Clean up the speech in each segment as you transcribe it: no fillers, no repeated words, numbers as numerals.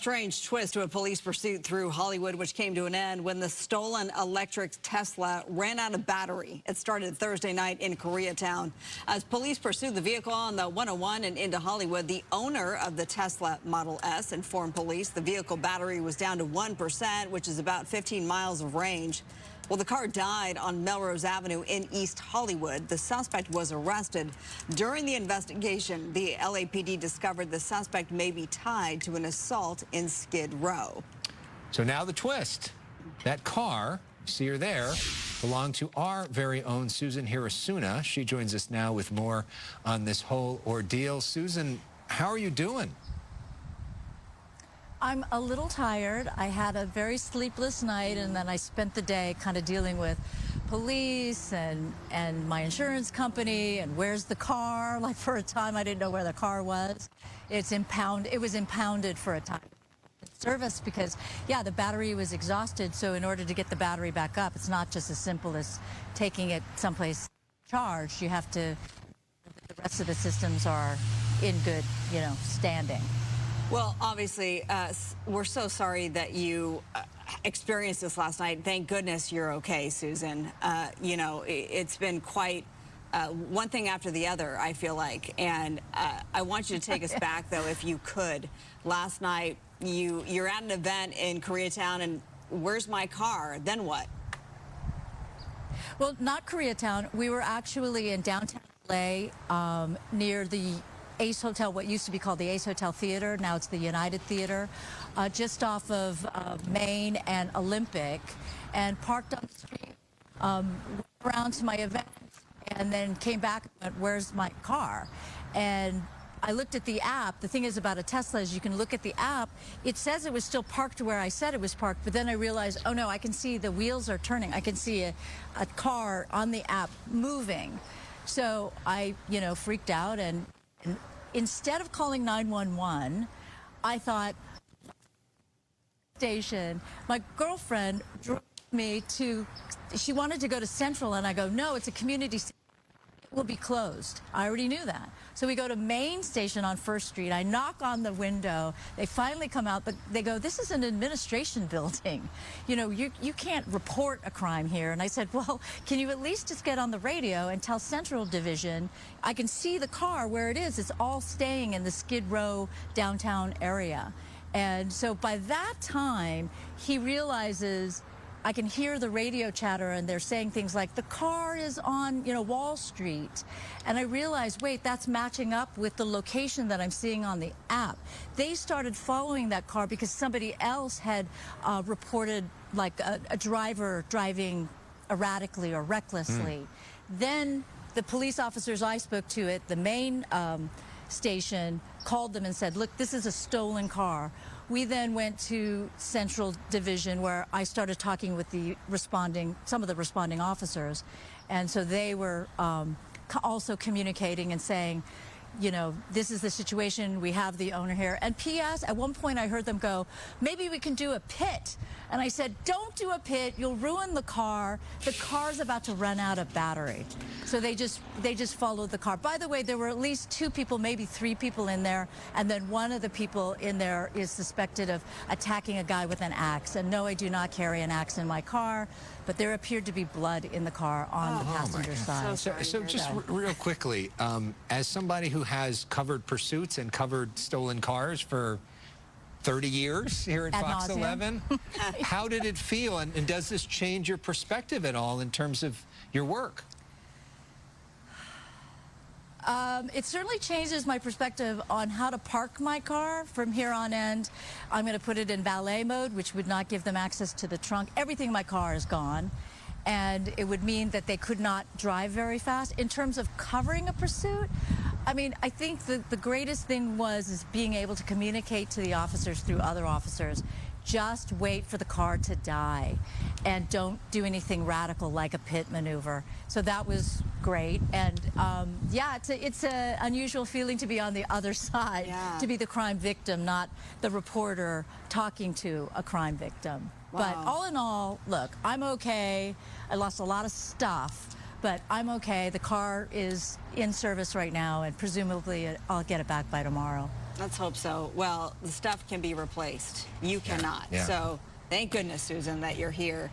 Strange twist to a police pursuit through Hollywood, which came to an end when the stolen electric Tesla ran out of battery. It started Thursday night in Koreatown. As police pursued the vehicle on the 101 and into Hollywood, the owner of the Tesla Model S informed police the vehicle battery was down to 1%, which is about 15 miles of range. Well, the car died on Melrose Avenue in East Hollywood. The suspect was arrested. During the investigation, the LAPD discovered the suspect may be tied to an assault in Skid Row. So now the twist. That car, see her there, belonged to our very own Susan Hirasuna. She joins us now with more on this whole ordeal. Susan, how are you doing? I'm a little tired. I had a very sleepless night, and then I spent the day kind of dealing with police and my insurance company and where's the car. Like, for a time, I didn't know where the car was. It was impounded for a time. Service because, yeah, the battery was exhausted. So in order to get the battery back up, it's not just as simple as taking it someplace charged. You have to, the rest of the systems are in good, standing. Well, obviously, we're so sorry that you experienced this last night. Thank goodness you're okay, Susan. It's been quite one thing after the other, I feel like. And I want you to take us back, though, if you could. Last night, you're at an event in Koreatown, and where's my car? Then what? Well, not Koreatown. We were actually in downtown LA near the Ace Hotel, what used to be called the Ace Hotel Theater. Now it's the United Theater, just off of Main and Olympic, and parked on the street, went around to my event, and then came back and went, where's my car? And I looked at the app. The thing is about a Tesla is you can look at the app. It says it was still parked where I said it was parked, but then I realized, oh no, I can see the wheels are turning. I can see a car on the app moving. So I, freaked out, and instead of calling 911, I thought, station. My girlfriend drove me to, she wanted to go to Central, and I go, no, it's a community station. It will be closed. I already knew that. So we go to Main Station on 1st Street. I knock on the window. They finally come out, but they go, this is an administration building. You can't report a crime here. And I said, well, can you at least just get on the radio and tell Central Division, I can see the car where it is. It's all staying in the Skid Row downtown area. And so by that time, he realizes, I can hear the radio chatter, and they're saying things like, the car is on, Wall Street. And I realized, wait, that's matching up with the location that I'm seeing on the app. They started following that car because somebody else had reported, like, a driver driving erratically or recklessly. Then the police officers I spoke to at the Main station called them and said, look, this is a stolen car. We then went to Central Division, where I started talking with some of the responding officers. And so they were also communicating and saying, this is the situation. We have the owner here. And P.S., at one point I heard them go, maybe we can do a pit. And I said, don't do a pit. You'll ruin the car. The car's about to run out of battery. So they just followed the car. By the way, there were at least 2 people, maybe 3 people in there. And then one of the people in there is suspected of attacking a guy with an axe. And no, I do not carry an axe in my car. But there appeared to be blood in the car on the passenger side. So just real quickly, as somebody who has covered pursuits and covered stolen cars for 30 years here at Fox 11, how did it feel? And does this change your perspective at all in terms of your work? It certainly changes my perspective on how to park my car from here on end. I'm going to put it in valet mode, which would not give them access to the trunk. Everything in my car is gone, and it would mean that they could not drive very fast. In terms of covering a pursuit, I mean, I think the greatest thing is being able to communicate to the officers through other officers. Just wait for the car to die, and don't do anything radical like a pit maneuver. So that was great. And yeah, it's an unusual feeling to be on the other side, to be the crime victim, not the reporter talking to a crime victim. Wow. But all in all, look, I'm okay. I lost a lot of stuff, but I'm okay. The car is in service right now, and presumably I'll get it back by tomorrow. Let's hope so. Well, the stuff can be replaced. You cannot. Yeah. So thank goodness, Susan, that you're here.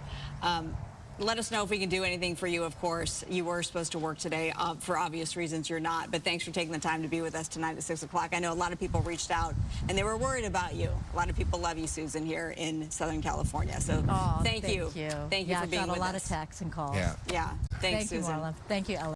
Let us know if we can do anything for you, of course. You were supposed to work today. For obvious reasons, you're not. But thanks for taking the time to be with us tonight at 6 o'clock. I know a lot of people reached out, and they were worried about you. A lot of people love you, Susan, here in Southern California. So thank you. Thank you for being with us. I got a lot of texts and calls. Yeah. Yeah. Thanks, Susan. Thank you, Marla. Thank you, Ellen.